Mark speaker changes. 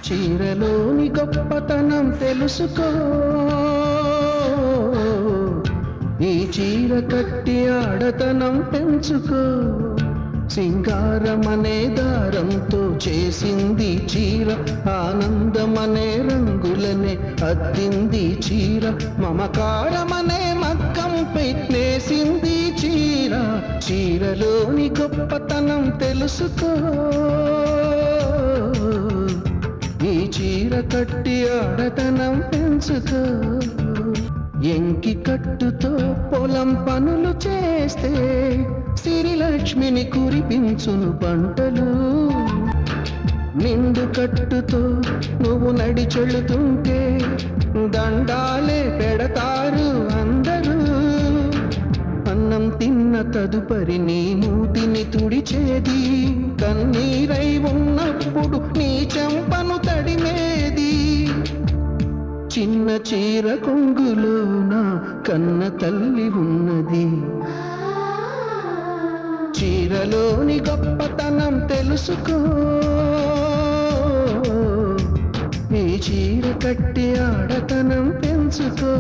Speaker 1: చీరలోని గొప్పతనం తెలుసుకో, ఈ చీర కట్టి ఆడతనం పెంచుకో. సింగారమనే దారంతో చేసింది చీర, ఆనందమనే రంగులనే అద్దింది చీర, మమకారమనే మగ్గంపై నేసింది చీర. చీరలోని గొప్పతనం తెలుసుకో, ఈ చీర కట్టి ఆడతనం పెంచుకో. ఎంకి కట్టుతో పొలం పనులు చేస్తే సిరిలక్ష్మిని కురిపించును పంటలు. నిండు కట్టుతో నువ్వు నడిచెళుతుంటే దండాలే పెడతారు అందరూ. అన్నం తిన్న తదుపరి నీ మూతిని తుడిచేది, కన్నీరై ఉన్నప్పుడు నీ చెంపను తడిమేది. చిన్న చీర కొంగులోన కన్న తల్లి ఉన్నది, చీరలోని గొప్పతనం తెలుసుకో, ఈ చీర కట్టి ఆడతనం పెంచుకో.